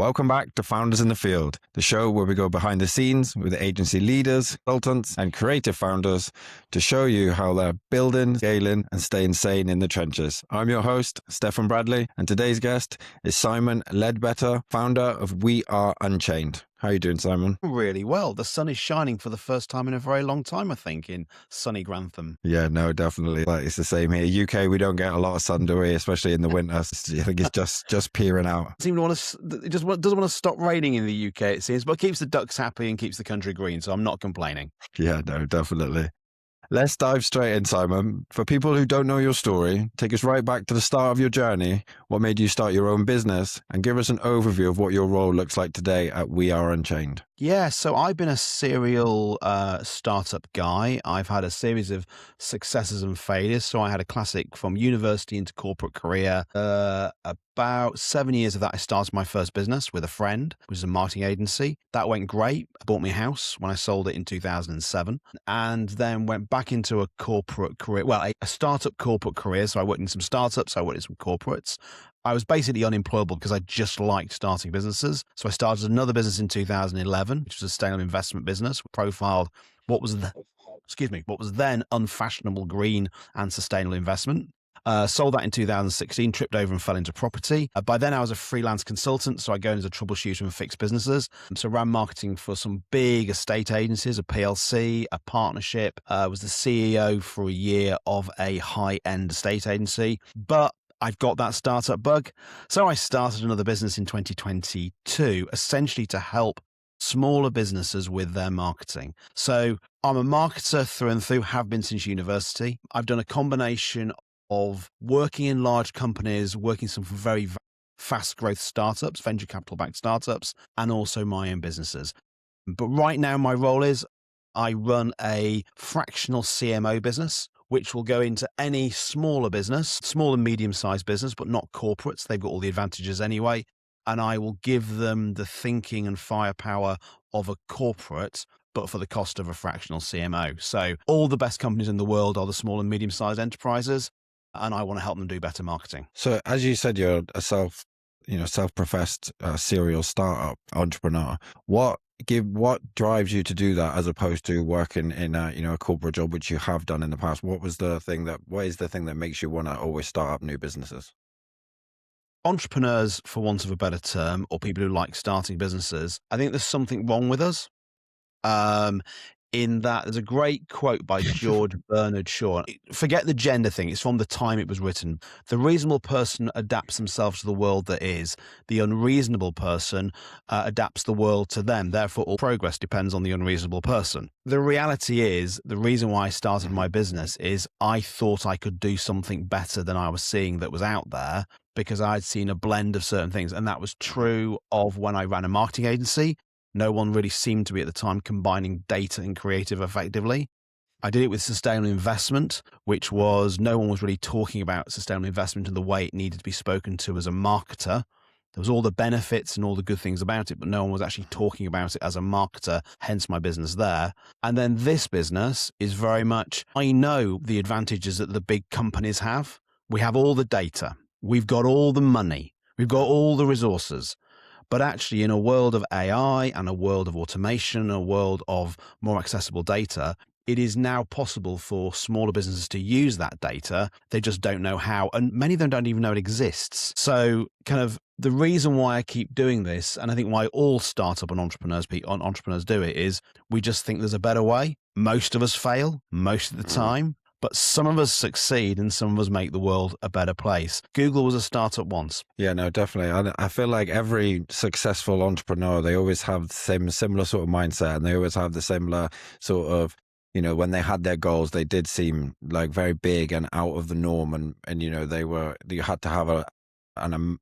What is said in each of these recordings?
Welcome back to Founders in the Field, the show where we go behind the scenes with agency leaders, consultants, and creative founders to show you how they're building, scaling, and staying sane in the trenches. I'm your host, Stefan Bradley, and today's guest is Simon Ledbetter, founder of We Are Unchained. How are you doing, Simon? Really well. The sun is shining for the first time in a very long time, I think, in sunny Grantham. Yeah, no, definitely. Like, it's the same here. UK, we don't get a lot of sun, do we? Especially in the winter. I think it's just peering out. It doesn't want to stop raining in the UK, it seems, but it keeps the ducks happy and keeps the country green, so I'm not complaining. Yeah, no, definitely. Let's dive straight in, Simon. For people who don't know your story, take us right back to the start of your journey. What made you start your own business? And give us an overview of what your role looks like today at We Are Unchained. Yeah, so I've been a serial startup guy. I've had a series of successes and failures. So I had a classic from university into corporate career. About 7 years of that, I started my first business with a friend, which was a marketing agency. That went great. I bought me a house when I sold it in 2007, and then went back into a corporate career. Well, a startup corporate career. So I worked in some startups, I worked in some corporates. I was basically unemployable because I just liked starting businesses. So I started another business in 2011, which was a sustainable investment business, profiled what was then unfashionable green and sustainable investment. Sold that in 2016, tripped over and fell into property. By then I was a freelance consultant, so I go in as a troubleshooter and fix businesses. So ran marketing for some big estate agencies, a PLC, a partnership, was the CEO for a year of a high-end estate agency. But I've got that startup bug. So I started another business in 2022, essentially to help smaller businesses with their marketing. So I'm a marketer through and through, have been since university. I've done a combination of working in large companies, working some very fast growth startups, venture capital backed startups, and also my own businesses. But right now my role is I run a fractional CMO business, which will go into any smaller business, small and medium-sized business, but not corporates. They've got all the advantages anyway. And I will give them the thinking and firepower of a corporate, but for the cost of a fractional CMO. So all the best companies in the world are the small and medium-sized enterprises, and I want to help them do better marketing. So as you said, you're a self-professed serial startup entrepreneur. What drives you to do that as opposed to working in a corporate job, which you have done in the past? What is the thing that makes you want to always start up new businesses? Entrepreneurs, for want of a better term, or people who like starting businesses, I think there's something wrong with us. In that there's a great quote by George Bernard Shaw. Forget the gender thing. It's from the time it was written. The reasonable person adapts themselves to the world that is. The unreasonable person adapts the world to them. Therefore, all progress depends on the unreasonable person. The reality is, the reason why I started my business is I thought I could do something better than I was seeing that was out there, because I'd seen a blend of certain things. And that was true of when I ran a marketing agency. No one really seemed to be at the time combining data and creative effectively. I did it with sustainable investment, which was no one was really talking about sustainable investment in the way it needed to be spoken to as a marketer. There was all the benefits and all the good things about it, but no one was actually talking about it as a marketer, hence my business there. And then this business is very much, I know the advantages that the big companies have. We have all the data. We've got all the money. We've got all the resources. But actually, in a world of AI and a world of automation, a world of more accessible data, it is now possible for smaller businesses to use that data. They just don't know how. And many of them don't even know it exists. So kind of the reason why I keep doing this, and I think why all startup and entrepreneurs do it, is we just think there's a better way. Most of us fail most of the time. But some of us succeed and some of us make the world a better place. Google was a startup once. Yeah, no, definitely. I feel like every successful entrepreneur, they always have the similar sort of mindset, and they always have the similar sort of, when they had their goals, they did seem like very big and out of the norm. And you had to have an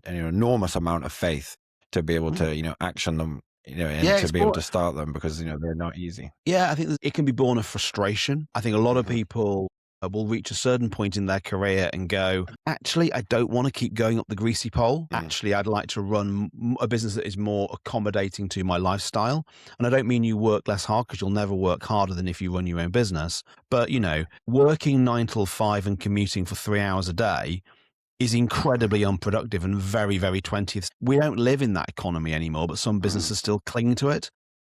enormous amount of faith to be able to, action them. To be able to start them, because they're not easy. Yeah, I think it can be born of frustration. I think a lot of people will reach a certain point in their career and go, actually, I don't want to keep going up the greasy pole. Actually, I'd like to run a business that is more accommodating to my lifestyle. And I don't mean you work less hard, because you'll never work harder than if you run your own business. But, working 9 till 5 and commuting for 3 hours a day is incredibly unproductive and very, very 20th. We don't live in that economy anymore, but some businesses still cling to it.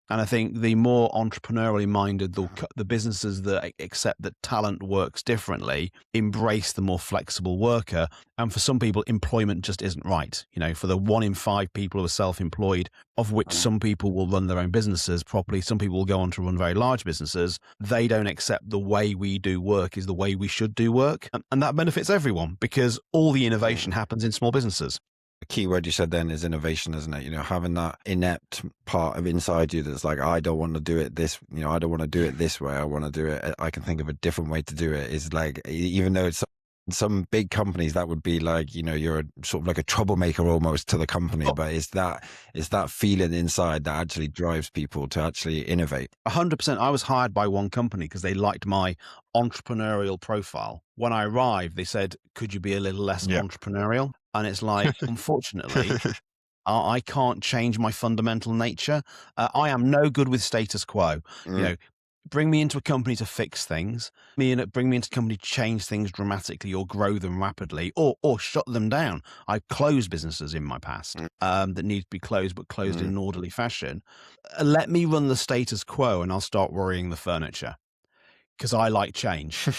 And I think the more entrepreneurially minded, the businesses that accept that talent works differently, embrace the more flexible worker. And for some people, employment just isn't right. For the 1 in 5 people who are self-employed, of which some people will run their own businesses properly, some people will go on to run very large businesses. They don't accept the way we do work is the way we should do work. And that benefits everyone because all the innovation happens in small businesses. The key word you said then is innovation, isn't it? Having that inept part of inside you that's like, I don't want to do it this, I don't want to do it this way. I want to do it. I can think of a different way to do it. Is like, even though it's some big companies, that would be like, you're sort of like a troublemaker almost to the company. But it's that feeling inside that actually drives people to actually innovate. 100%. I was hired by one company because they liked my entrepreneurial profile. When I arrived, they said, could you be a little less entrepreneurial? And it's like, unfortunately, I can't change my fundamental nature. I am no good with status quo. Bring me into a company to fix things. Bring me into a company to change things dramatically or grow them rapidly or shut them down. I've closed businesses in my past that need to be closed, but closed in an orderly fashion. Let me run the status quo and I'll start worrying the furniture because I like change.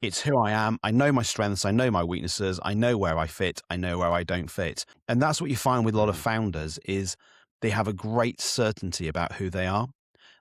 It's who I am. I know my strengths. I know my weaknesses. I know where I fit. I know where I don't fit. And that's what you find with a lot of founders is they have a great certainty about who they are.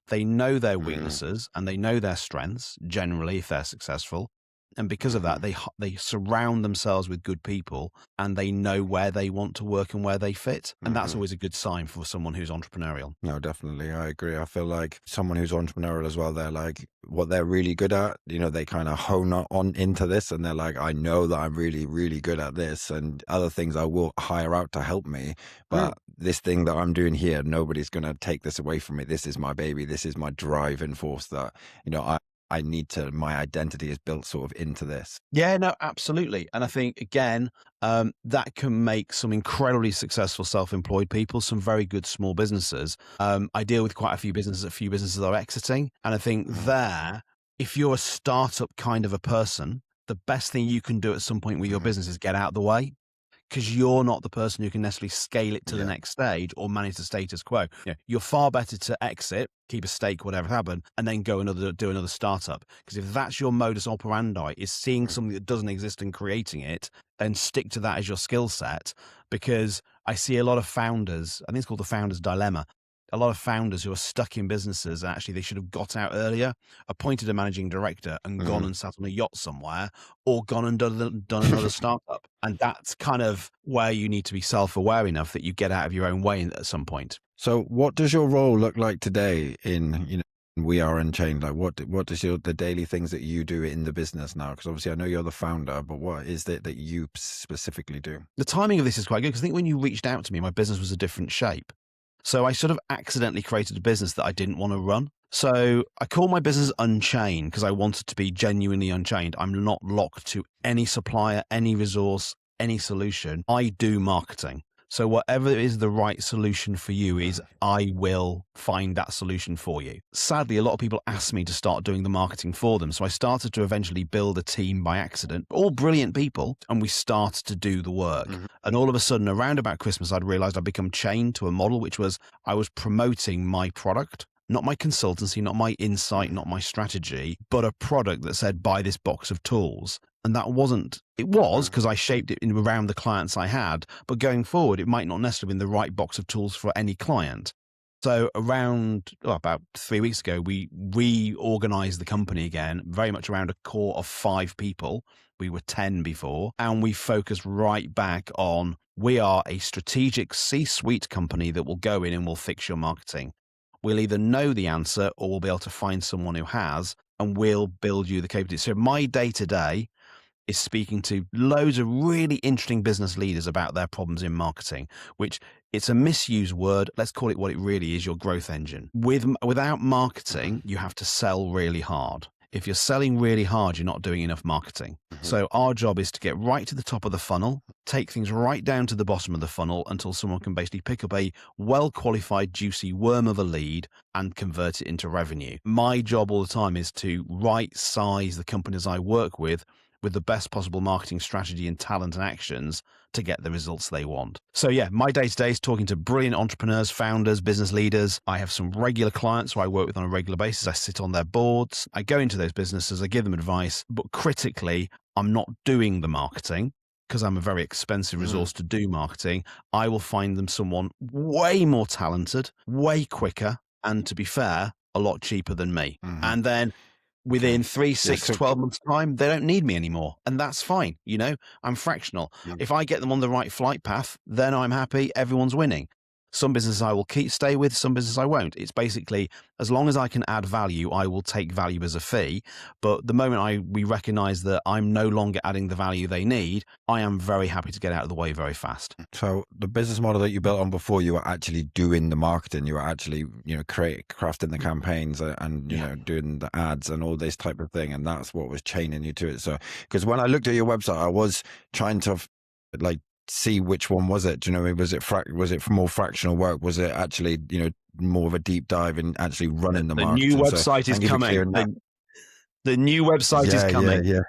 They know their weaknesses and they know their strengths, generally, if they're successful. And because of that, they surround themselves with good people and they know where they want to work and where they fit. And that's always a good sign for someone who's entrepreneurial. No, definitely. I agree. I feel like someone who's entrepreneurial as well, they're like, what they're really good at, they kind of hone on into this and they're like, I know that I'm really, really good at this and other things I will hire out to help me. But this thing that I'm doing here, nobody's going to take this away from me. This is my baby. This is my driving force that, I need to, my identity is built sort of into this. Yeah, no, absolutely. And I think, again, that can make some incredibly successful self-employed people, some very good small businesses. I deal with quite a few businesses are exiting. And I think there, if you're a startup kind of a person, the best thing you can do at some point with your business is get out of the way. Because you're not the person who can necessarily scale it to the next stage or manage the status quo. You're far better to exit, keep a stake, whatever happened, and then do another startup. Because if that's your modus operandi, is seeing something that doesn't exist and creating it, and stick to that as your skill set. Because I see a lot of founders, I think it's called the founder's dilemma. A lot of founders who are stuck in businesses, and actually they should have got out earlier, appointed a managing director and gone and sat on a yacht somewhere or gone and done another startup. And that's kind of where you need to be self-aware enough that you get out of your own way at some point. So what does your role look like today in, We Are Unchained? Like what does the daily things that you do in the business now? Because obviously I know you're the founder, but what is it that you specifically do? The timing of this is quite good because I think when you reached out to me, my business was a different shape. So I sort of accidentally created a business that I didn't want to run. So I call my business Unchained because I wanted to be genuinely unchained. I'm not locked to any supplier, any resource, any solution. I do marketing. So whatever is the right solution for you is, I will find that solution for you. Sadly, a lot of people ask me to start doing the marketing for them. So I started to eventually build a team by accident, all brilliant people, and we started to do the work. And all of a sudden, around about Christmas, I'd realized I'd become chained to a model, which was I was promoting my product, not my consultancy, not my insight, not my strategy, but a product that said, buy this box of tools. And that wasn't, it was because I shaped it around the clients I had, but going forward, it might not necessarily have been the right box of tools for any client. So about 3 weeks ago, we reorganized the company again, very much around a core of 5 people. We were 10 before, and we focused right back on, we are a strategic C-suite company that will go in and will fix your marketing. We'll either know the answer or we'll be able to find someone who has, and we'll build you the capability. So my day-to-day is speaking to loads of really interesting business leaders about their problems in marketing, which it's a misused word. Let's call it what it really is, your growth engine. Without marketing, you have to sell really hard. If you're selling really hard, you're not doing enough marketing. So our job is to get right to the top of the funnel, take things right down to the bottom of the funnel until someone can basically pick up a well-qualified, juicy worm of a lead and convert it into revenue. My job all the time is to right size the companies I work with with the best possible marketing strategy and talent and actions to get the results they want. So yeah, my day-to-day is talking to brilliant entrepreneurs, founders, business leaders. I have some regular clients who I work with on a regular basis. I sit on their boards. I go into those businesses. I give them advice. But critically, I'm not doing the marketing because I'm a very expensive resource to do marketing. I will find them someone way more talented, way quicker, and to be fair, a lot cheaper than me. And then within 3, 6, 12 months time, they don't need me anymore. And that's fine. I'm fractional. If I get them on the right flight path, then I'm happy. Everyone's winning. Some businesses I will stay with, some businesses I won't. It's basically, as long as I can add value, I will take value as a fee. But the moment we recognize that I'm no longer adding the value they need, I am very happy to get out of the way very fast. So the business model that you built on before, you were actually doing the marketing, you were actually, crafting the campaigns and, doing the ads and all this type of thing. And that's what was chaining you to it. So, because when I looked at your website, I was trying to see which one was it. Do you know what I mean? Was it more fractional work? Was it actually, more of a deep dive in actually running the marketing? The new website is coming. The new website is coming.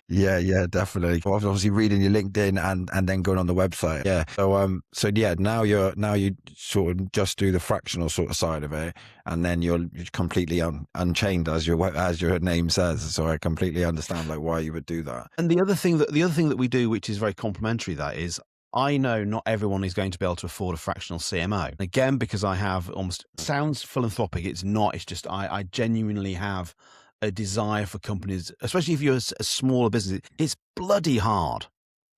Yeah, definitely. Well, obviously reading your LinkedIn and then going on the website. Yeah. So now you sort of just do the fractional sort of side of it, and then you're completely unchained as your name says. So I completely understand why you would do that. And the other thing that we do, which is very complementary, that is, I know not everyone is going to be able to afford a fractional CMO. Again, because I have sounds philanthropic. It's not. It's just I genuinely have a desire for companies, especially if you're a smaller business. It's bloody hard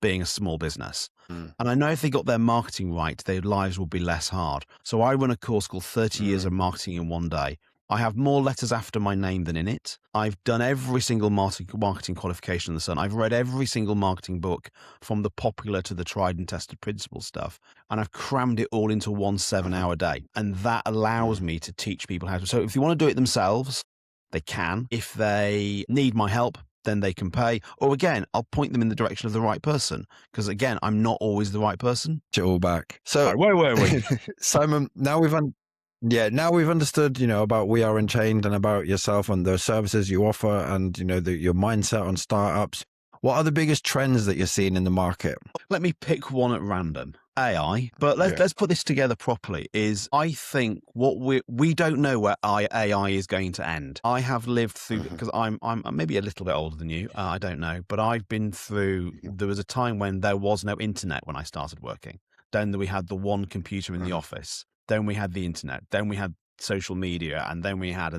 being a small business. And I know if they got their marketing right, their lives will be less hard. So I run a course called 30 Years of Marketing in One Day. I have more letters after my name than in it. I've done every single marketing qualification in the sun. I've read every single marketing book, from the popular to the tried and tested principle stuff. And I've crammed it all into one 7-hour day. And that allows me to teach people how to. So if you want to do it themselves, they can. If they need my help, then they can pay. Or again, I'll point them in the direction of the right person. Because again, I'm not always the right person. It all back. So where were we? Simon, now we've understood, about We Are Unchained and about yourself and the services you offer and, your mindset on startups. What are the biggest trends that you're seeing in the market? Let me pick one at random. AI, but let's put this together properly. I think what we don't know where AI is going to end. I have lived through, because I'm maybe a little bit older than you. I don't know, but I've been through. There was a time when there was no internet when I started working. Then we had the one computer in the office. Then we had the internet. Then we had social media, and then we had.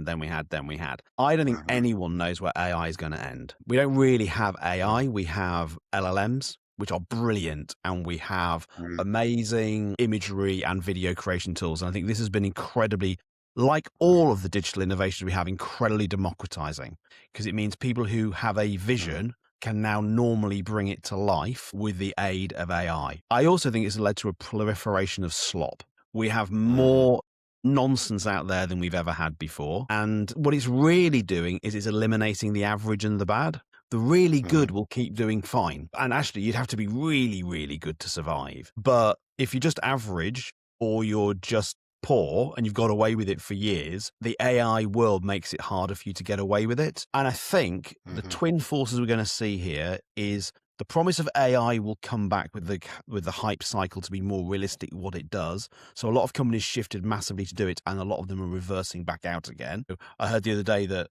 I don't think anyone knows where AI is going to end. We don't really have AI. We have LLMs, which are brilliant, and we have amazing imagery and video creation tools. And I think this has been incredibly, like all of the digital innovations we have, incredibly democratizing, because it means people who have a vision can now normally bring it to life with the aid of AI. I also think it's led to a proliferation of slop. We have more nonsense out there than we've ever had before. And what it's really doing is it's eliminating the average and the bad. The really good will keep doing fine. And actually, you'd have to be really, really good to survive. But if you're just average, or you're just poor and you've got away with it for years, the AI world makes it harder for you to get away with it. And I think the twin forces we're going to see here is the promise of AI will come back with the hype cycle to be more realistic what it does. So a lot of companies shifted massively to do it, and a lot of them are reversing back out again. I heard the other day that,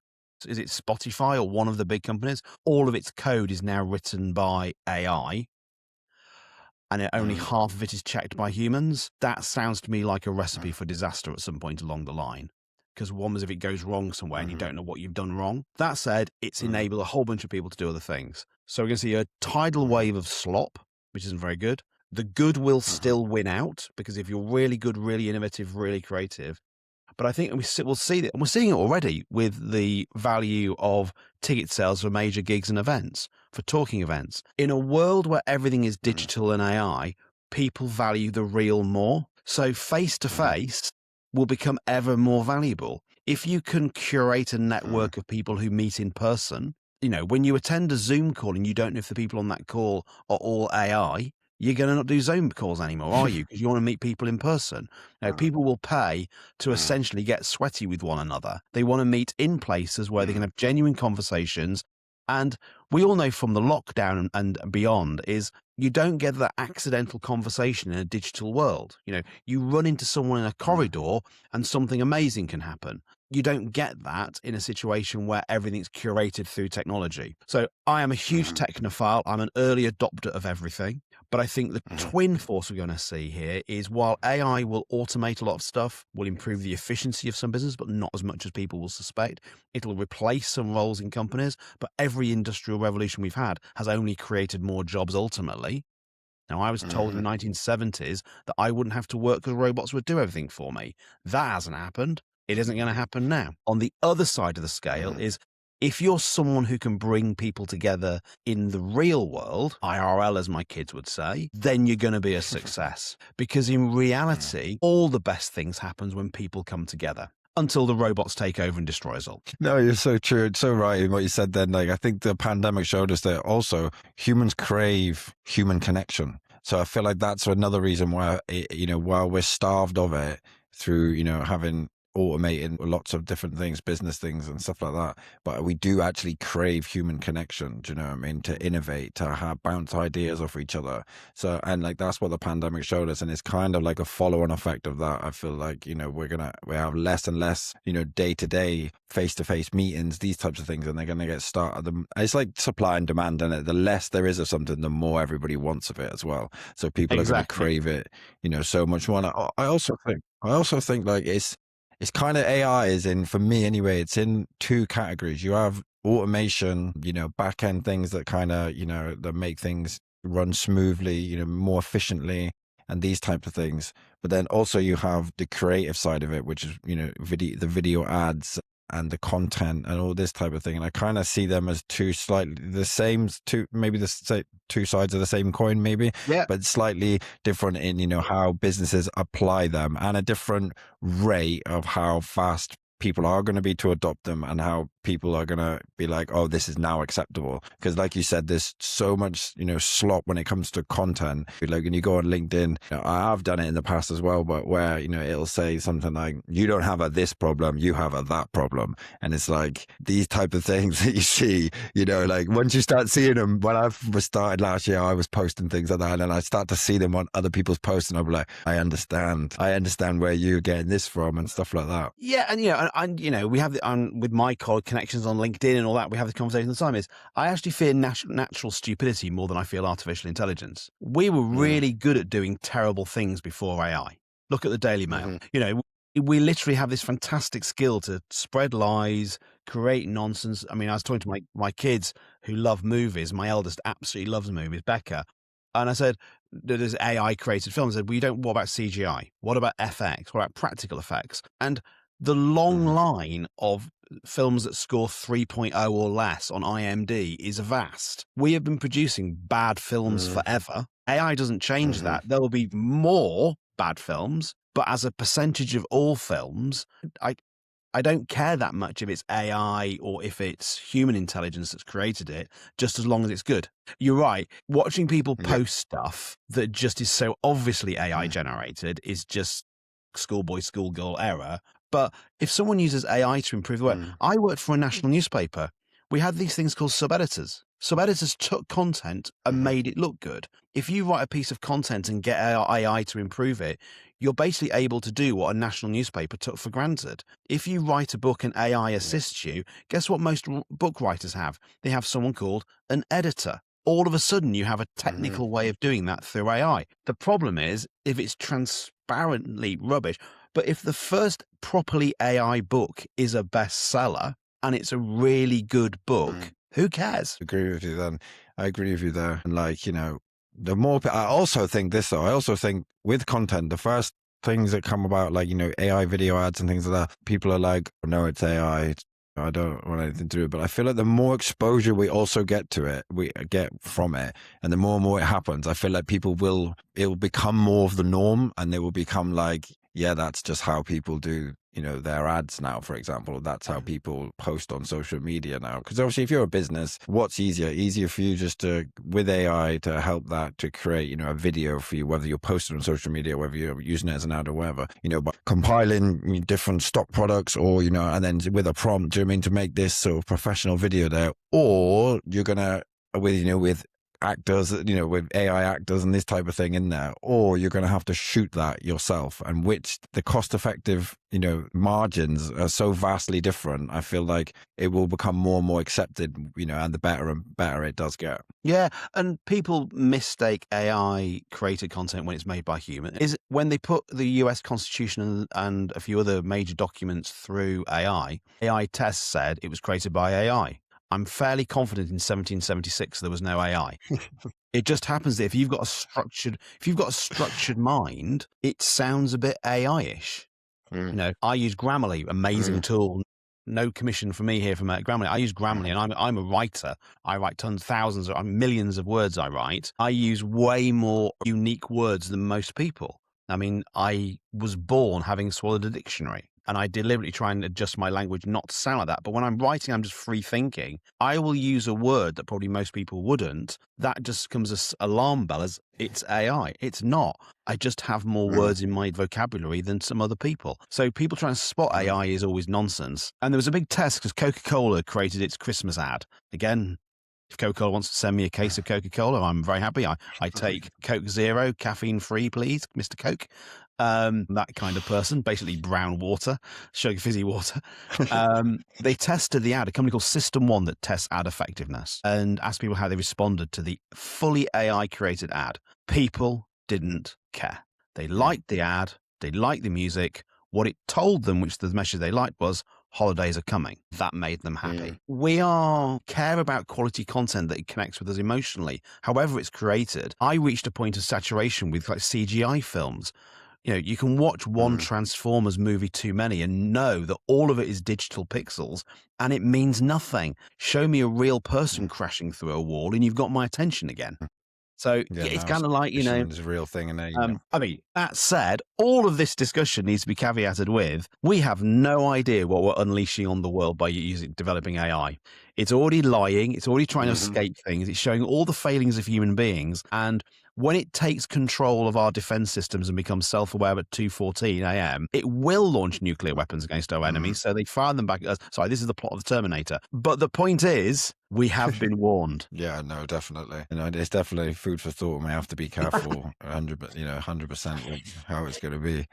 is it Spotify or one of the big companies, all of its code is now written by AI, and only half of it is checked by humans. That sounds to me like a recipe for disaster at some point along the line. Because one was if it goes wrong somewhere and you don't know what you've done wrong. That said, it's enabled a whole bunch of people to do other things. So we're going to see a tidal wave of slop, which isn't very good. The good will still win out, because if you're really good, really innovative, really creative. But I think we'll see that, and we're seeing it already with the value of ticket sales for major gigs and events, for talking events. In a world where everything is digital and AI, people value the real more. So face-to-face will become ever more valuable. If you can curate a network of people who meet in person, when you attend a Zoom call and you don't know if the people on that call are all AI, you're going to not do Zoom calls anymore, are you? Because you want to meet people in person. People will pay to essentially get sweaty with one another. They want to meet in places where they can have genuine conversations And we all know from the lockdown and beyond is you don't get that accidental conversation in a digital world. You run into someone in a corridor and something amazing can happen. You don't get that in a situation where everything's curated through technology. So I am a huge technophile. I'm an early adopter of everything. But I think the twin force we're going to see here is while AI will automate a lot of stuff, will improve the efficiency of some business, but not as much as people will suspect. It'll replace some roles in companies, but every industrial revolution we've had has only created more jobs ultimately. Now, I was told in the 1970s that I wouldn't have to work because robots would do everything for me. That hasn't happened. It isn't going to happen now. On the other side of the scale is if you're someone who can bring people together in the real world, IRL as my kids would say, then you're going to be a success. Because in reality, all the best things happen when people come together. Until the robots take over and destroy us all. No, you're so true. It's so right in what you said then. Like, I think the pandemic showed us that also humans crave human connection. So I feel like that's another reason why, while we're starved of it through, having automating lots of different things, business things and stuff like that, but we do actually crave human connection. Do you know what I mean? To innovate, to bounce ideas off each other. So, and like, that's what the pandemic showed us. And it's kind of like a follow-on effect of that. I feel like, we have less and less, day-to-day, face-to-face meetings, these types of things, and they're going to get started. It's like supply and demand, and the less there is of something, the more everybody wants of it as well. So people are going to crave it, so much more. And I also think like it's kind of AI is in, for me anyway, it's in two categories. You have automation, back end things that kind of, that make things run smoothly, more efficiently and these types of things. But then also you have the creative side of it, which is, the video ads and the content and all this type of thing. And I kind of see them as two slightly the same, maybe the two sides of the same coin, maybe, but slightly different in, how businesses apply them and a different rate of how fast people are going to be to adopt them and how people are going to be like, oh, this is now acceptable. Because like you said, there's so much, slop when it comes to content. Like when you go on LinkedIn, I've done it in the past as well, but where, it'll say something like, you don't have this problem, you have that problem. And it's like these type of things that you see, like once you start seeing them, when I started last year, I was posting things like that. And then I start to see them on other people's posts and I'm like, I understand where you're getting this from and stuff like that. Yeah. And, we have with my connections on LinkedIn and all that, we have this conversation all the time is I actually fear natural stupidity more than I feel artificial intelligence. We were really good at doing terrible things before AI. Look at the Daily Mail. We literally have this fantastic skill to spread lies, create nonsense. I mean, I was talking to my kids who love movies. My eldest absolutely loves movies, Becca. And I said, there's AI created films. I said, what about CGI? What about FX? What about practical effects? And the long line of films that score 3.0 or less on IMDb is vast. We have been producing bad films forever. AI doesn't change that. There will be more bad films, but as a percentage of all films, I don't care that much if it's AI or if it's human intelligence that's created it, just as long as it's good. You're right. Watching people post stuff that just is so obviously AI generated is just schoolboy, schoolgirl error. But if someone uses AI to improve the work, I worked for a national newspaper. We had these things called sub-editors. Sub-editors took content and made it look good. If you write a piece of content and get AI to improve it, you're basically able to do what a national newspaper took for granted. If you write a book and AI assists you, guess what most book writers have? They have someone called an editor. All of a sudden, you have a technical way of doing that through AI. The problem is if it's transparently rubbish. But if the first properly AI book is a bestseller and it's a really good book, who cares? I agree with you then. I agree with you there. And like, the more, I also think this though, I also think with content, the first things that come about, like, AI video ads and things like that, people are like, oh, no, it's AI. I don't want anything to do with it. But I feel like the more exposure we also get to it, we get from it, and the more and more it happens, I feel like it will become more of the norm, and they will become like, yeah, that's just how people do their ads now, for example. That's how people post on social media now. Because obviously, if you're a business, what's easier? Easier for you just to, with AI, to help that to create, a video for you, whether you're posting on social media, whether you're using it as an ad or whatever, but compiling different stock products or, and then with a prompt, do you know what I mean, to make this sort of professional video there, or you're going to, with actors, with AI actors and this type of thing in there, or you're going to have to shoot that yourself, and which the cost effective, margins are so vastly different. I feel like it will become more and more accepted, and the better and better it does get. Yeah, and people mistake AI created content when it's made by humans. Is when they put the US Constitution and a few other major documents through AI tests said it was created by AI. I'm fairly confident in 1776 there was no AI. It just happens that if you've got a structured mind, it sounds a bit AI-ish. I use Grammarly, amazing tool. No commission for me here from Grammarly. I use Grammarly, and I'm a writer. I write thousands or millions of words I write. I use way more unique words than most people. I mean, I was born having swallowed a dictionary, and I deliberately try and adjust my language not to sound like that. But when I'm writing, I'm just free thinking. I will use a word that probably most people wouldn't. That just comes as alarm bell as it's AI. It's not. I just have more words in my vocabulary than some other people. So people trying to spot AI is always nonsense. And there was a big test because Coca-Cola created its Christmas ad. Again, if Coca-Cola wants to send me a case of Coca-Cola, I'm very happy. I take Coke Zero, caffeine free, please, Mr. Coke. That kind of person, basically brown water, sugar fizzy water. They tested the ad, a company called System One that tests ad effectiveness, and asked people how they responded to the fully AI created ad. People didn't care. They liked the ad. They liked the music. What it told them, which the message they liked, was holidays are coming. That made them happy. We care about quality content that connects with us emotionally, however it's created. I reached a point of saturation with like CGI films. You can watch one Transformers movie too many and know that all of it is digital pixels and it means nothing. Show me a real person crashing through a wall and you've got my attention again. So it's kind of like, it's a real thing. And I mean, that said, all of this discussion needs to be caveated with, we have no idea what we're unleashing on the world by developing AI. It's already lying. It's already trying to escape things. It's showing all the failings of human beings. And when it takes control of our defense systems and becomes self-aware at 2:14 a.m., it will launch nuclear weapons against our enemies. So they fire them back at us. Sorry, this is the plot of the Terminator. But the point is, we have been warned. Yeah, no, definitely. It's definitely food for thought. We have to be careful 100% with how it's going to be.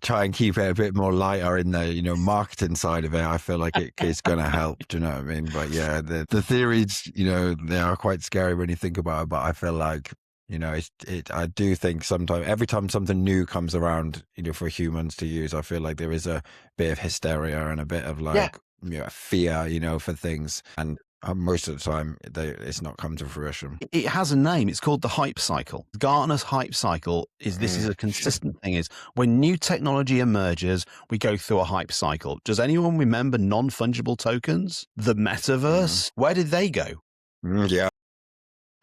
Try and keep it a bit more lighter in the, marketing side of it. I feel like it's going to help. Do you know what I mean? But yeah, the theories, they are quite scary when you think about it. But I feel like, I do think sometimes, every time something new comes around, for humans to use, I feel like there is a bit of hysteria and a bit of fear, for things. And most of the time, it's not come to fruition. It has a name. It's called the hype cycle. Gartner's hype cycle is a consistent thing. Is when new technology emerges, we go through a hype cycle. Does anyone remember non-fungible tokens? The metaverse? Where did they go? Yeah.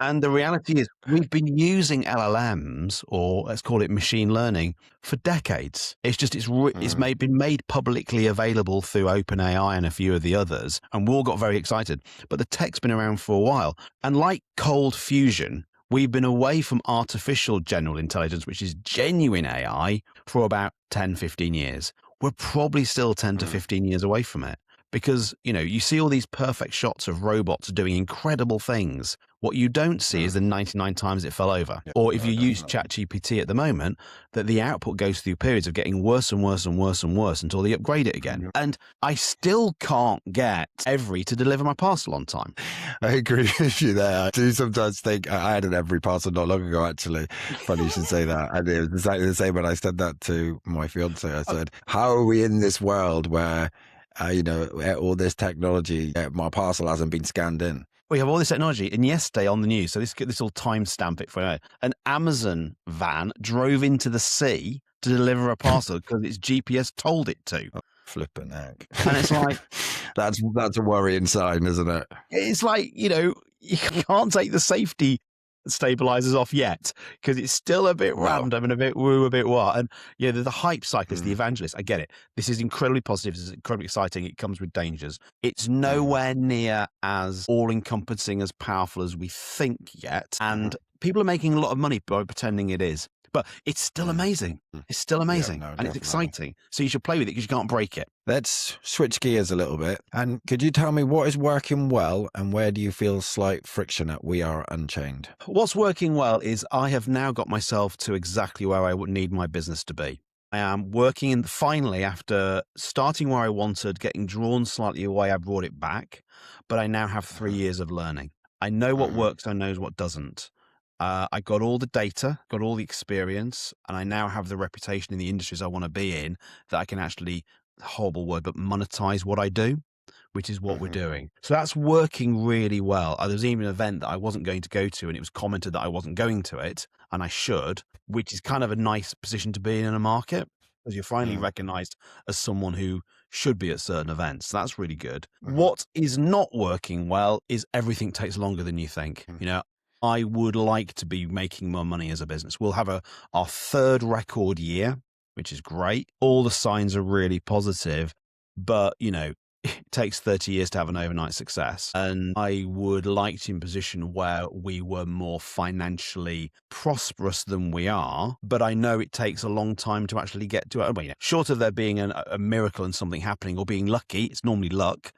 And the reality is we've been using LLMs, or let's call it machine learning, for decades. It's just been made publicly available through OpenAI and a few of the others, and we all got very excited. But the tech's been around for a while. And like cold fusion, we've been away from artificial general intelligence, which is genuine AI, for about 10, 15 years. We're probably still 10 to 15 years away from it. Because, you see all these perfect shots of robots doing incredible things. What you don't see is the 99 times it fell over. Or if you use ChatGPT at the moment, that the output goes through periods of getting worse and worse and worse and worse until they upgrade it again. And I still can't get Every to deliver my parcel on time. I agree with you there. I do sometimes think, I had an Every parcel not long ago, actually. Funny you should say that. And it was exactly the same when I said that to my fiance. I said, how are we in this world where all this technology, my parcel hasn't been scanned in? We have all this technology, and yesterday on the news, so this will timestamp it for you. An Amazon van drove into the sea to deliver a parcel because its GPS told it to. Oh, flipping heck! And it's like that's a worrying sign, isn't it? It's like you can't take the safety stabilizes off yet, because it's still a bit No. random and a bit woo, a bit what. And yeah, the hype cyclist, the Mm. evangelist, I get it. This is incredibly positive. This is incredibly exciting. It comes with dangers. It's Mhm. nowhere near as all encompassing, as powerful as we think yet. And Mhm. people are making a lot of money by pretending it is. But it's still Mm. amazing. Mm. It's still Yeah, amazing. no, And it's definitely. exciting. So you should play with it because you can't break it. Let's switch gears a little bit. And could you tell me what is working well and where do you feel slight friction at We Are Unchained? What's working well is I have now got myself to exactly where I would need my business to be. I am working in finally, after starting where I wanted, getting drawn slightly away, I brought it back, but I now have 3 years of learning. I know what Mhm. works, I know what doesn't. I got all the data, got all the experience, and I now have the reputation in the industries I want to be in that I can actually, horrible word, but monetize what I do, which is what we're Mhm. doing. So that's working really well. There was even an event that I wasn't going to go to, and it was commented that I wasn't going to it, and I should, which is kind of a nice position to be in a market, because you're finally Mhm. recognized as someone who should be at certain events. So that's really good. Mhm. What is not working well is everything takes longer than you think. Mhm. You know, I would like to be making more money as a business. We'll have our third record year, which is great. All the signs are really positive, but it takes 30 years to have an overnight success. And I would like to be in a position where we were more financially prosperous than we are. But I know it takes a long time to actually get to it. Well, short of there being a miracle and something happening or being lucky, it's normally luck.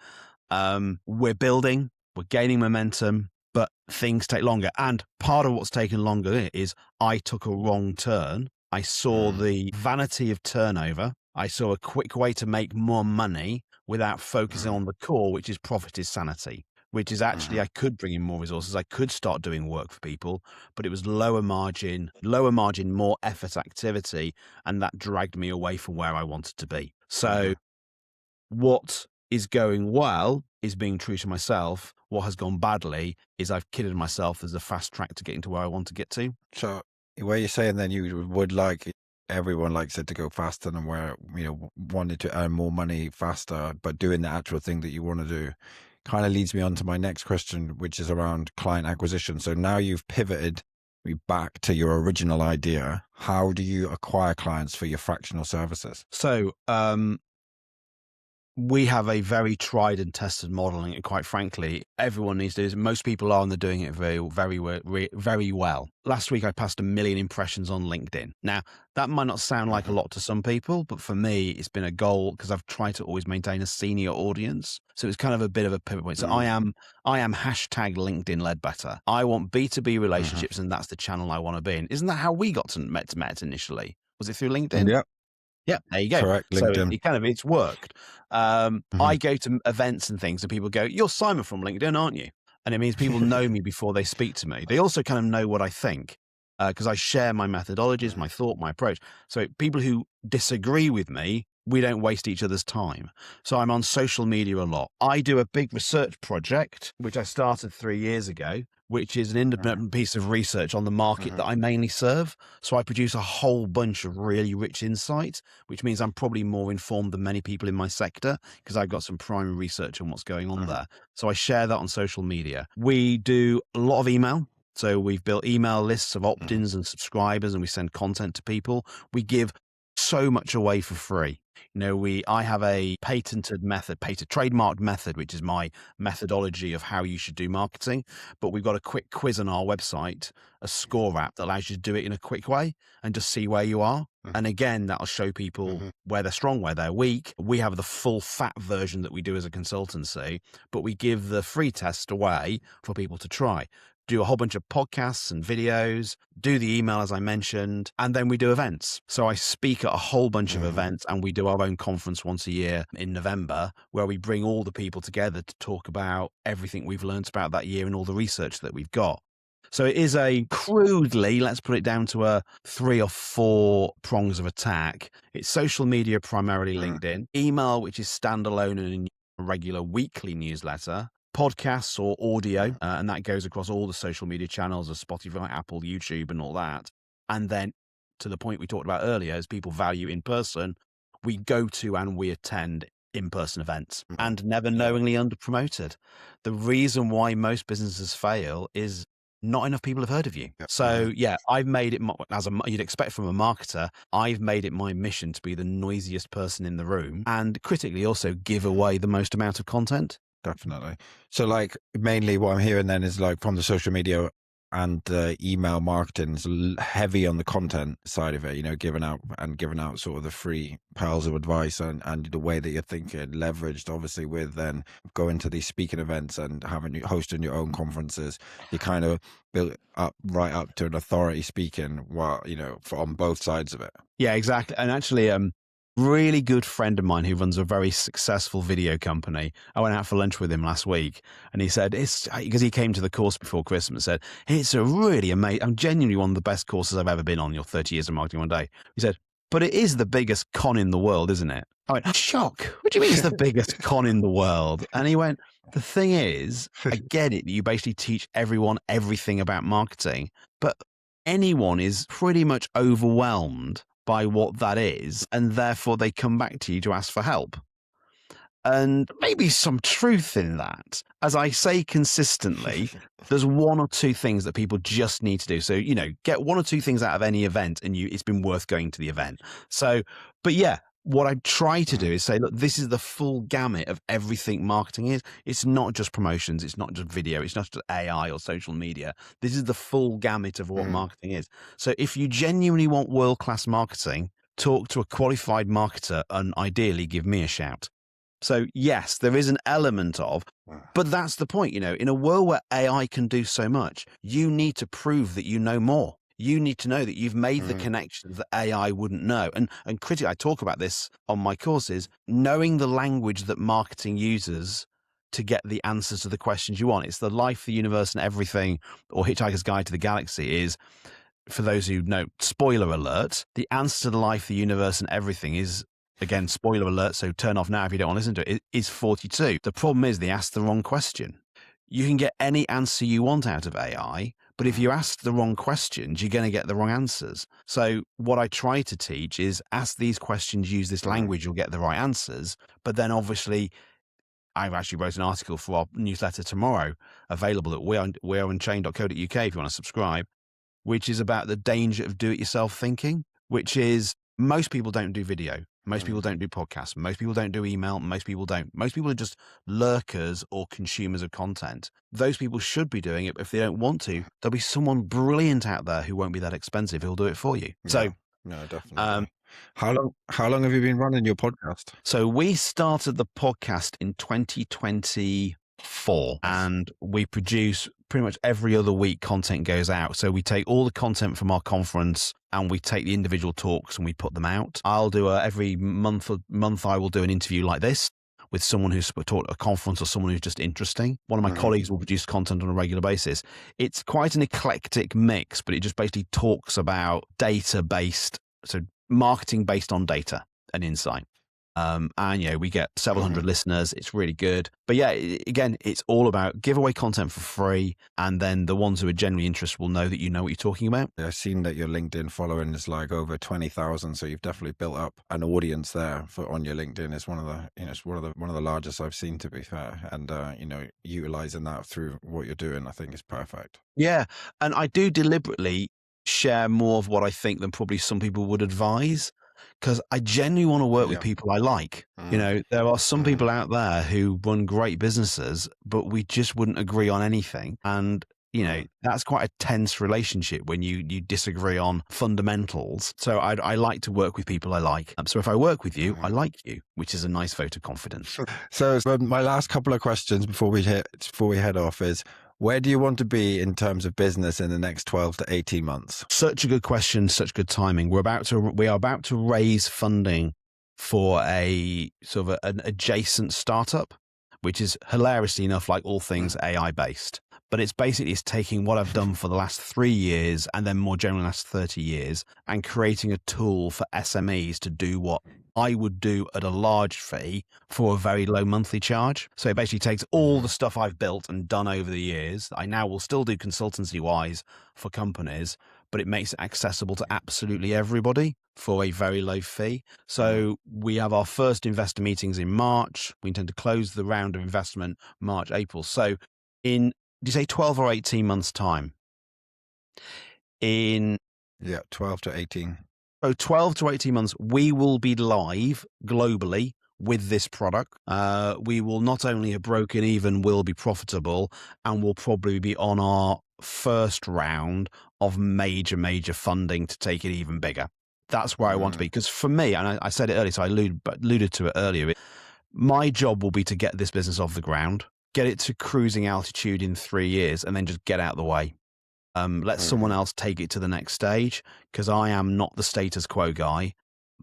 We're building, we're gaining momentum, but things take longer. And part of what's taken longer is I took a wrong turn. I saw Mhm. the vanity of turnover. I saw a quick way to make more money without focusing Mhm. on the core, which is profit is sanity, which is actually Mhm. I could bring in more resources. I could start doing work for people, but it was lower margin, more effort activity. And that dragged me away from where I wanted to be. So Mhm. what is going well is being true to myself. What has gone badly is I've kidded myself as a fast track to getting to where I want to get to. So, where you're saying then you would like everyone likes it to go faster and where wanted to earn more money faster, but doing the actual thing that you want to do, kind of leads me on to my next question, which is around client acquisition. So now you've pivoted me back to your original idea. How do you acquire clients for your fractional services? So, we have a very tried and tested model, and quite frankly, everyone needs to do this. Most people are, and they're doing it very well. Last week, I passed 1 million impressions on LinkedIn. Now, that might not sound like a Mhm. lot to some people, but for me, it's been a goal because I've tried to always maintain a senior audience. So it's kind of a bit of a pivot point. So Mhm. I am hashtag LinkedIn Ledbetter. I want B2B Mhm. relationships, and that's the channel I want to be in. Isn't that how we got to met initially? Was it through LinkedIn? Yeah, Yeah, there you go. correct. So LinkedIn. it's worked. Mhm. I go to events and things, and people go, "You're Simon from LinkedIn, aren't you?" And it means people know me before they speak to me. They also kind of know what I think because I share my methodologies, Mhm. my thought, my approach. So people who disagree with me, we don't waste each other's time. So I'm on social media a lot. I do a big research project, which I started 3 years ago, which is an Mhm. independent piece of research on the market Mhm. that I mainly serve. So I produce a whole bunch of really rich insight, which means I'm probably more informed than many people in my sector because I've got some primary research on what's going on Mhm. there. So I share that on social media. We do a lot of email. So we've built email lists of Mhm. opt-ins and subscribers, and we send content to people. We give so much away for free. I have a trademarked method, which is my methodology of how you should do marketing. But we've got a quick quiz on our website, a score app that allows you to do it in a quick way and just see where you are. Mhm. And again, that'll show people Mhm. where they're strong, where they're weak. We have the full fat version that we do as a consultancy, but we give the free test away for people to try. Do a whole bunch of podcasts and videos, do the email, as I mentioned, and then we do events. So I speak at a whole bunch of Mhm. events, and we do our own conference once a year in November, where we bring all the people together to talk about everything we've learned about that year and all the research that we've got. So it is crudely, let's put it down to a 3 or 4 prongs of attack. It's social media, primarily Mhm. LinkedIn, email, which is standalone and a regular weekly newsletter, podcasts or audio, Mhm. and that goes across all the social media channels of Spotify, Apple, YouTube, and all that. And then to the point we talked about earlier, as people value in person, we go to and we attend in-person events Mhm. and never Yeah. knowingly under promoted. The reason why most businesses fail is not enough people have heard of you. Yep. So yeah, I've made it you'd expect from a marketer. I've made it my mission to be the noisiest person in the room, and critically also give away the most amount of content. Definitely. So like mainly what I'm hearing then is like from the social media and email marketing is heavy on the content side of it, giving out sort of the free pearls of advice and the way that you're thinking leveraged obviously with then going to these speaking events and hosting your own conferences. You kind of build up right up to an authority speaking while, on both sides of it. Yeah, exactly. And actually, really good friend of mine who runs a very successful video company. I went out for lunch with him last week, and he said it's because he came to the course before Christmas. Said it's a really amazing. I'm genuinely one of the best courses I've ever been on. Your 30 years of marketing one day. He said, but it is the biggest con in the world, isn't it? I went, shock. What do you mean it's the biggest con in the world? And he went, the thing is, I get it. You basically teach everyone everything about marketing, but anyone is pretty much overwhelmed by what that is, and therefore they come back to you to ask for help. And maybe some truth in that. As I say consistently, there's one or two things that people just need to do. So, get one or two things out of any event and it's been worth going to the event. So, but yeah, what I try to do is say, look, this is the full gamut of everything marketing is. It's not just promotions. It's not just video. It's not just AI or social media. This is the full gamut of what marketing is. So if you genuinely want world-class marketing, talk to a qualified marketer and ideally give me a shout. So yes, there is an element of, but that's the point, in a world where AI can do so much, you need to prove that you know more. You need to know that you've made the connections that AI wouldn't know. And critically, I talk about this on my courses, knowing the language that marketing uses to get the answers to the questions you want. It's the life, the universe, and everything, or Hitchhiker's Guide to the Galaxy is, for those who know, spoiler alert, the answer to the life, the universe, and everything is, again, spoiler alert, so turn off now if you don't want to listen to it, is 42. The problem is they asked the wrong question. You can get any answer you want out of AI, but if you ask the wrong questions, you're going to get the wrong answers. So what I try to teach is ask these questions, use this language, you'll get the right answers. But then obviously, I've actually wrote an article for our newsletter tomorrow, available at weareunchained.co.uk if you want to subscribe, which is about the danger of do-it-yourself thinking, which is most people don't do video. Most people don't do podcasts. Most people don't do email. Most people don't. Most people are just lurkers or consumers of content. Those people should be doing it, but if they don't want to, there'll be someone brilliant out there who won't be that expensive who'll do it for you. Yeah. So, no, definitely. How long have you been running your podcast? So we started the podcast in 2024, and we produce pretty much every other week content goes out. So we take all the content from our conference and we take the individual talks and we put them out. I'll do every month I will do an interview like this with someone who's taught a conference or someone who's just interesting. One of my colleagues will produce content on a regular basis. It's quite an eclectic mix, but it just basically talks about data-based, so marketing based on data and insight. And we get several hundred listeners. It's really good. But yeah, again, it's all about give away content for free. And then the ones who are genuinely interested will know that you know what you're talking about. I've seen that your LinkedIn following is like over 20,000. So you've definitely built up an audience there on your LinkedIn. It's one of the, it's one of the largest I've seen, to be fair. And, utilizing that through what you're doing, I think is perfect. Yeah. And I do deliberately share more of what I think than probably some people would advise, because I genuinely want to work with people I like. There are some people out there who run great businesses, but we just wouldn't agree on anything. And, that's quite a tense relationship when you disagree on fundamentals. So I like to work with people I like. So if I work with you, I like you, which is a nice vote of confidence. So my last couple of questions before we head off is, where do you want to be in terms of business in the next 12 to 18 months? Such a good question, such good timing. We are about to raise funding for a sort of an adjacent startup, which is hilariously enough like all things AI based. But it's taking what I've done for the last 3 years and then more generally the last 30 years and creating a tool for SMEs to do what I would do at a large fee for a very low monthly charge. So it basically takes all the stuff I've built and done over the years. I now will still do consultancy wise for companies, but it makes it accessible to absolutely everybody for a very low fee. So we have our first investor meetings in March. We intend to close the round of investment March, April. So in, do you say 12 or 18 months time? In Yeah, 12 to 18. 12 to 18 months, we will be live globally with this product. We will not only have broken even, will be profitable, and will probably be on our first round of major funding to take it even bigger. That's where I want to be. Because for me, and I said it earlier, so I alluded to it earlier, my job will be to get this business off the ground, get it to cruising altitude in 3 years, and then just get out of the way. Let someone else take it to the next stage, because I am not the status quo guy.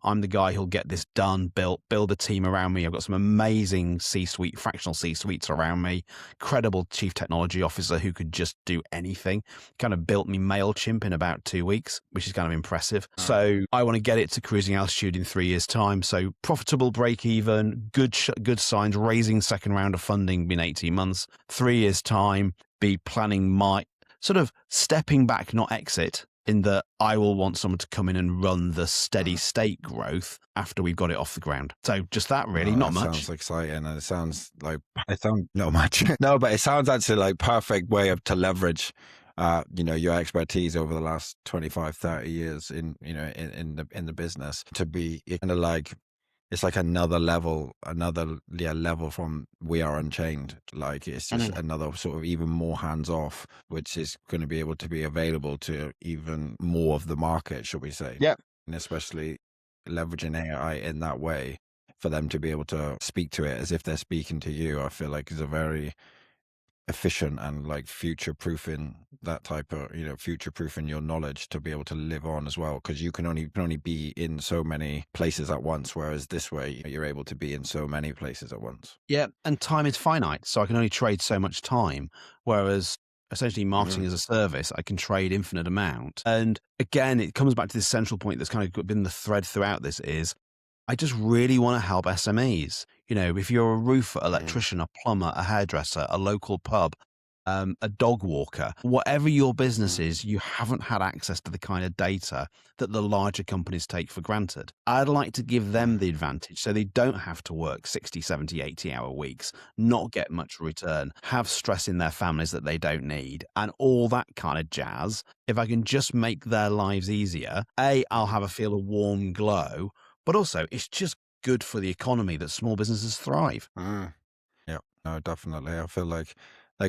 I'm the guy who'll get this done, build a team around me. I've got some amazing C-suite, fractional C-suites around me, credible chief technology officer who could just do anything. Kind of built me MailChimp in about 2 weeks, which is kind of impressive. So I want to get it to cruising altitude in 3 years' time. So profitable, break even, good signs, raising second round of funding in 18 months, 3 years' time, be planning my sort of stepping back, not exit, in that I will want someone to come in and run the steady state growth after we've got it off the ground. So just that, really, not much. Sounds exciting, and it sounds not much. No, but it sounds actually like perfect way to leverage, your expertise over the last 25, 30 years in the business to be kind of like, it's like another level from We Are Unchained. Like it's just another sort of even more hands off, which is going to be able to be available to even more of the market, should we say? Yeah. And especially leveraging AI in that way for them to be able to speak to it as if they're speaking to you, I feel like is a very efficient and like future proofing that type of future proofing your knowledge to be able to live on as well, because you can only be in so many places at once, whereas this way you're able to be in so many places at once. Yeah, and time is finite, so I can only trade so much time, whereas essentially marketing as a service, I can trade infinite amount. And again, it comes back to this central point that's kind of been the thread throughout this is I just really want to help SMEs. If you're a roofer, electrician, a plumber, a hairdresser, a local pub, a dog walker, whatever your business is, you haven't had access to the kind of data that the larger companies take for granted. I'd like to give them the advantage so they don't have to work 60, 70, 80-hour weeks, not get much return, have stress in their families that they don't need, and all that kind of jazz. If I can just make their lives easier, I'll feel a warm glow, but also it's just good for the economy that small businesses thrive. Yeah, no, definitely. I feel like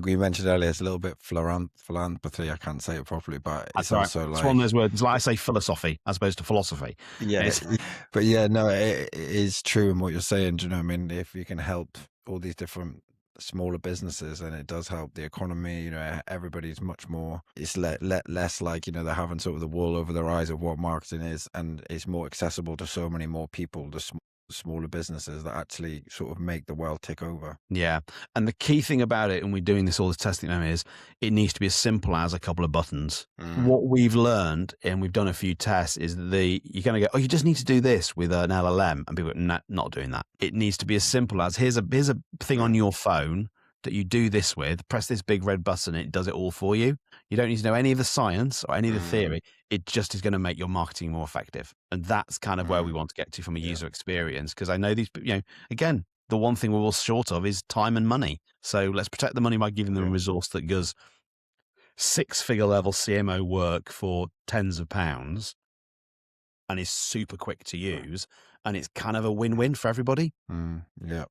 we mentioned earlier, it's a little bit philanthropy. I can't say it properly, but it's That's also right. like It's one of those words. It's like I say philosophy as opposed to philosophy. yeah, but yeah, no, it is true in what you're saying. Do you know what I mean? If you can help all these different smaller businesses, and it does help the economy, everybody's much more, it's less like, they're having sort of the wool over their eyes of what marketing is, and it's more accessible to so many more people, the smaller businesses that actually sort of make the world tick over. Yeah. And the key thing about it, and we're doing all this testing now, is it needs to be as simple as a couple of buttons. What we've learned, and we've done a few tests, is you're going to go, oh, you just need to do this with an LLM. And people go, not doing that. It needs to be as simple as here's a thing on your phone that you do this with, press this big red button, and it does it all for you. You don't need to know any of the science or any of the theory. It just is going to make your marketing more effective. And that's kind of where we want to get to from a user experience. Because I know these, again, the one thing we're all short of is time and money. So let's protect the money by giving them a resource that does 6-figure level CMO work for tens of pounds and is super quick to use. And it's kind of a win-win for everybody. Yeah,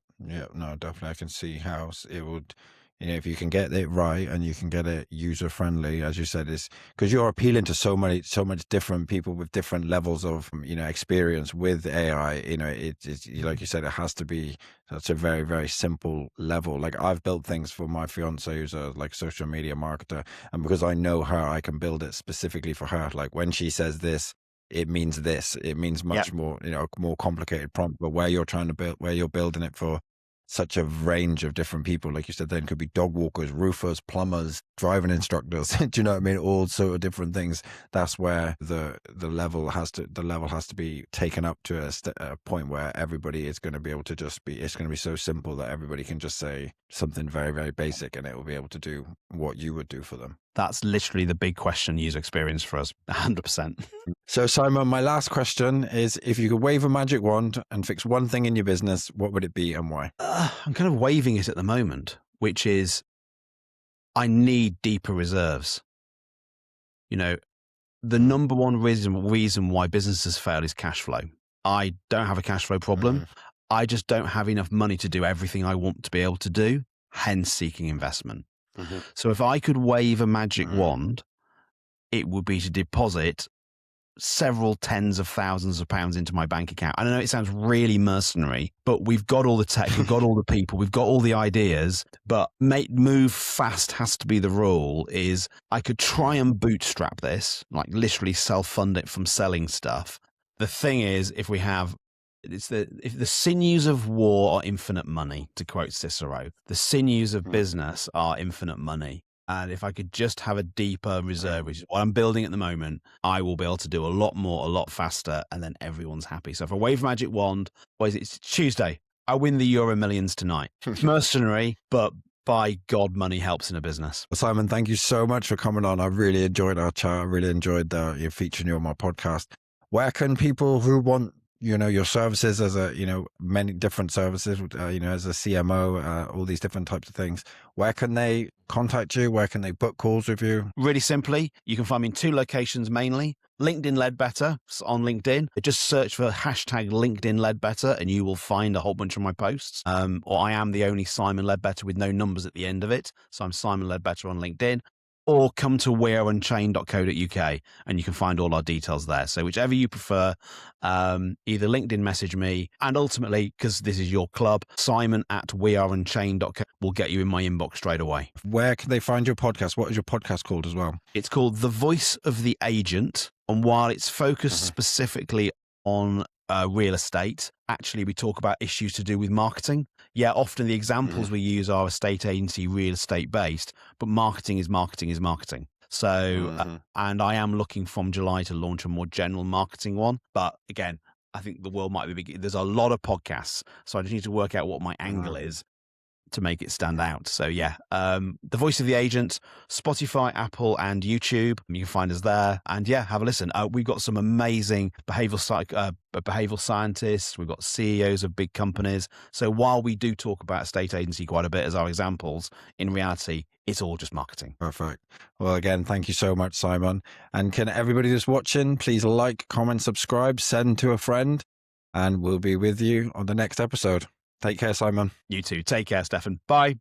no, definitely. I can see how it would, if you can get it right and you can get it user friendly, as you said, is because you're appealing to so much different people with different levels of, experience with AI. It's like you said, it has to be such a very, very simple level. Like I've built things for my fiance who's a social media marketer, and because I know her, I can build it specifically for her. Like when she says this, it means this. It means much more, more complicated prompt. But where you're building it for such a range of different people, like you said, then could be dog walkers, roofers, plumbers, driving instructors. Do you know what I mean? All sort of different things. That's where the level has to be taken up to a point where everybody is going to be able to it's going to be so simple that everybody can just say something very, very basic, and it will be able to do what you would do for them. That's literally the big question, user experience for us, 100%. So Simon, my last question is, if you could wave a magic wand and fix one thing in your business, what would it be and why? I'm kind of waving it at the moment, which is I need deeper reserves. the number one reason why businesses fail is cash flow. I don't have a cash flow problem. I just don't have enough money to do everything I want to be able to do, hence seeking investment. So if I could wave a magic wand, it would be to deposit several tens of thousands of pounds into my bank account. I know it sounds really mercenary, but we've got all the tech, we've got all the people, we've got all the ideas, but move fast has to be the rule. Is I could try and bootstrap this, like literally self-fund it from selling stuff. The thing is, if the sinews of war are infinite money, to quote Cicero, the sinews of business are infinite money. And if I could just have a deeper reserve, which is what I'm building at the moment, I will be able to do a lot more, a lot faster, and then everyone's happy. So if I wave a magic wand, it's Tuesday, I win the Euro Millions tonight. It's mercenary, but by God, money helps in a business. Well, Simon, thank you so much for coming on. I really enjoyed our chat. I really enjoyed you featuring you on my podcast. Where can people who want your services as many different services, as a CMO, all these different types of things, where can they contact you? Where can they book calls with you? Really simply, you can find me in 2 locations mainly. LinkedIn Ledbetter on LinkedIn. Just search for hashtag LinkedIn Ledbetter and you will find a whole bunch of my posts. Or I am the only Simon Ledbetter with no numbers at the end of it. So I'm Simon Ledbetter on LinkedIn. Or come to weareunchained.co.uk and you can find all our details there. So whichever you prefer, either LinkedIn message me, and ultimately, because this is your club, simon@weareunchained.co will get you in my inbox straight away. Where can they find your podcast? What is your podcast called as well? It's called The Voice of the Agent. And while it's focused specifically on real estate, actually we talk about issues to do with marketing. Yeah, often the examples we use are estate agency, real estate based, but marketing is marketing is marketing. So, and I am looking from July to launch a more general marketing one. But again, I think the world might be big. There's a lot of podcasts, so I just need to work out what my angle is to make it stand out. So yeah, The Voice of the Agent, Spotify, Apple, and YouTube. You can find us there. And yeah, have a listen. We've got some amazing behavioral scientists. We've got CEOs of big companies. So while we do talk about estate agency quite a bit as our examples, in reality, it's all just marketing. Perfect. Well, again, thank you so much, Simon. And can everybody who's watching, please like, comment, subscribe, send to a friend, and we'll be with you on the next episode. Take care, Simon. You too. Take care, Stefan. Bye.